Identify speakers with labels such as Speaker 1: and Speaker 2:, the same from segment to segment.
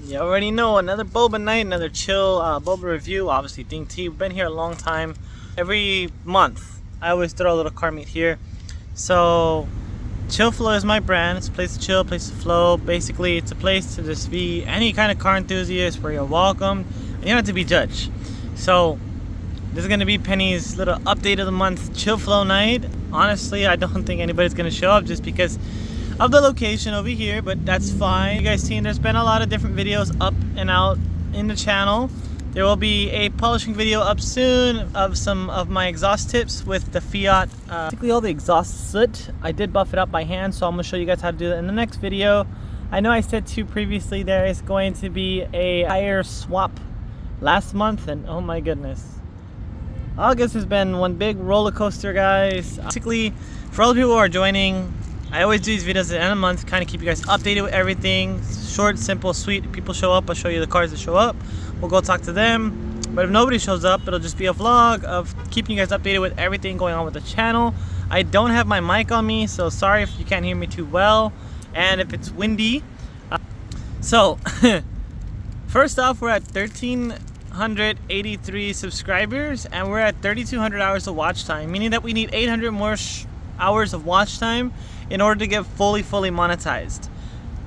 Speaker 1: You already know, another boba night, another chill boba review. Obviously, Ding T. We've been here a long time. Every month, I always throw a little car meet here. So, ChillFlow is my brand. It's a place to chill, place to flow. Basically, it's a place to just be any kind of car enthusiast where you're welcome and you don't have to be judged. So, this is going to be Penny's little update of the month ChillFlow night. Honestly, I don't think anybody's going to show up just because of the location over here, but that's fine. You guys seen there's been a lot of different videos up and out in the channel. There will be a polishing video up soon of some of my exhaust tips with the Fiat. Basically all the exhaust soot. I did buff it up by hand, so I'm going to show you guys how to do that in the next video. I know I said too previously there is going to be a tire swap last month, and oh my goodness. August has been one big roller coaster, guys. Basically, for all the people who are joining, I always do these videos at the end of the month, kind of keep you guys updated with everything. Short, simple, sweet. If people show up, I'll show you the cars that show up. We'll go talk to them. But if nobody shows up, it'll just be a vlog of keeping you guys updated with everything going on with the channel. I don't have my mic on me, so sorry if you can't hear me too well and if it's windy. So, first off, we're at 1,383 subscribers and we're at 3,200 hours of watch time, meaning that we need 800 more hours of watch time in order to get fully monetized.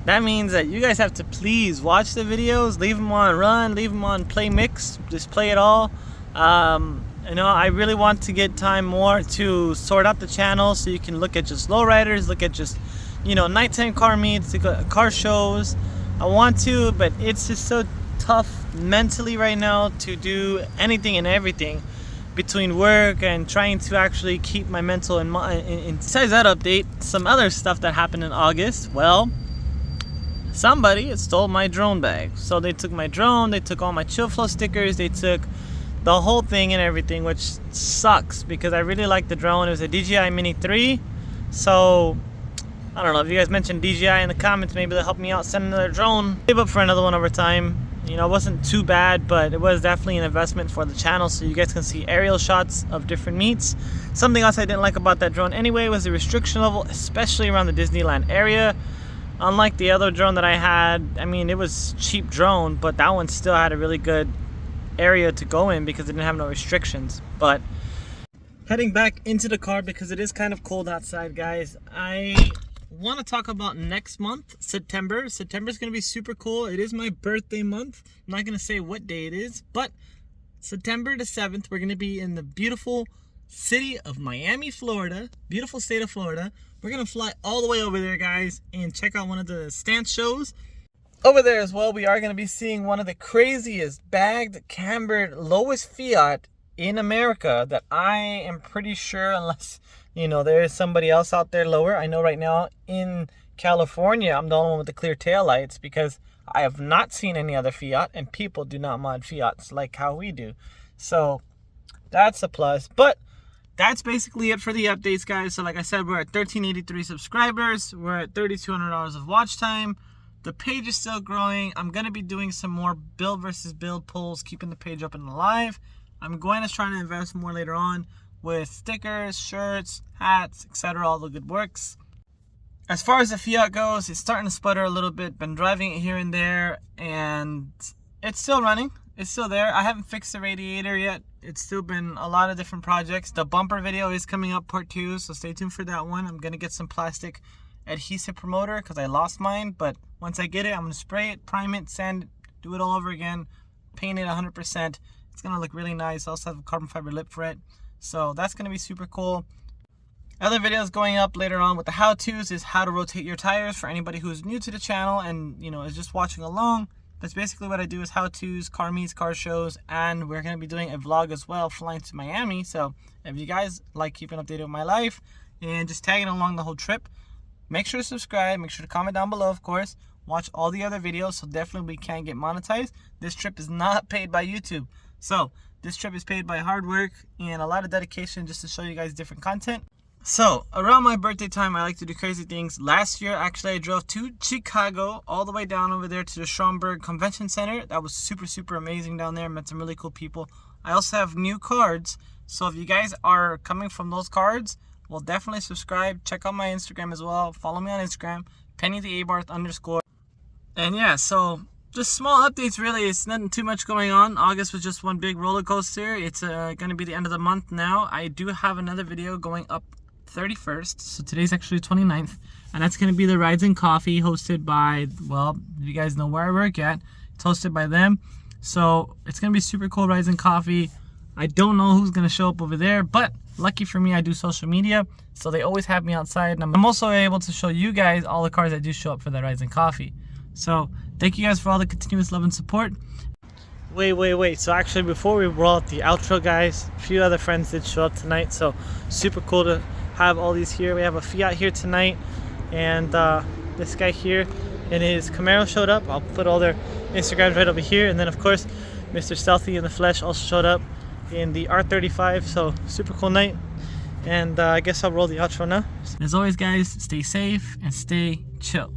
Speaker 1: That means that you guys have to please watch the videos, leave them on run, leave them on play mix, just play it all. You know, I really want to get time more to sort out the channel so you can look at just lowriders, look at just, you know, nighttime car meets, car shows. I want to, but it's just so tough mentally right now to do anything and everything between work and trying to actually keep my mental in mind. Besides that update, some other stuff that happened in August. Well, somebody stole my drone bag. So they took my drone, they took all my ChillFlow stickers, they took the whole thing and everything, which sucks because I really like the drone. It was a DJI Mini 3. So I don't know if you guys mentioned DJI in the comments, maybe they'll help me out, send another drone. Save up for another one over time. You know, it wasn't too bad, but it was definitely an investment for the channel so you guys can see aerial shots of different meets. Something else I didn't like about that drone anyway was the restriction level, especially around the Disneyland area. Unlike the other drone that I had, I mean, it was cheap drone, but that one still had a really good area to go in because it didn't have no restrictions. But heading back into the car because it is kind of cold outside, guys. I want to talk about next month, September. September is going to be super cool. It is my birthday month. I'm not going to say what day it is, but September the 7th, we're going to be in the beautiful city of Miami, Florida. Beautiful state of Florida. We're going to fly all the way over there, guys, and check out one of the stance shows. Over there as well, we are going to be seeing one of the craziest bagged, cambered, lowest Fiat in America that I am pretty sure, unless, you know, there is somebody else out there lower. I know right now in California, I'm the only one with the clear tail lights because I have not seen any other Fiat, and people do not mod Fiats like how we do. So that's a plus. But that's basically it for the updates, guys. So like I said, we're at 1,383 subscribers. We're at 3,200 hours of watch time. The page is still growing. I'm going to be doing some more build versus build polls, keeping the page up and alive. I'm going to try to invest more later on with stickers, shirts, hats, etc. All the good works. As far as the Fiat goes, it's starting to sputter a little bit. Been driving it here and there, and it's still running. It's still there. I haven't fixed the radiator yet. It's still been a lot of different projects. The bumper video is coming up, part 2, so stay tuned for that one. I'm going to get some plastic adhesive promoter because I lost mine, but once I get it, I'm going to spray it, prime it, sand it, do it all over again, paint it 100%. It's going to look really nice. I also have a carbon fiber lip for it, so that's going to be super cool. Other videos going up later on with the how-tos is how to rotate your tires for anybody who's new to the channel and, you know, is just watching along. That's basically what I do, is how-tos, car meets, car shows, and we're going to be doing a vlog as well, flying to Miami. So if you guys like keeping updated with my life and just tagging along the whole trip, make sure to subscribe, make sure to comment down below, of course. Watch all the other videos so definitely we can get monetized. This trip is not paid by YouTube. So this trip is paid by hard work and a lot of dedication just to show you guys different content. So around my birthday time, I like to do crazy things. Last year, actually, I drove to Chicago, all the way down over there to the Schaumburg Convention Center. That was super amazing down there. Met some really cool people. I also have new cards. So if you guys are coming from those cards, well, definitely subscribe. Check out my Instagram as well. Follow me on Instagram, Penny the _. And yeah, so Just small updates, really. It's nothing too much going on. August was just one big roller coaster. It's going to be the end of the month now. I do have another video going up 31st. So today's actually 29th. And that's going to be the Rides and Coffee hosted by, well, you guys know where I work at. It's hosted by them. So it's going to be super cool Rides and Coffee. I don't know who's going to show up over there, but lucky for me, I do social media. So they always have me outside. And I'm also able to show you guys all the cars that do show up for that Rides and Coffee. So thank you guys for all the continuous love and support. Wait. So actually, before we roll out the outro, guys, a few other friends did show up tonight. So super cool to have all these here. We have a Fiat here tonight. And this guy here in his Camaro showed up. I'll put all their Instagrams right over here. And then, of course, Mr. Stealthy in the flesh also showed up in the R35. So super cool night. And I guess I'll roll the outro now. As always, guys, stay safe and stay chill.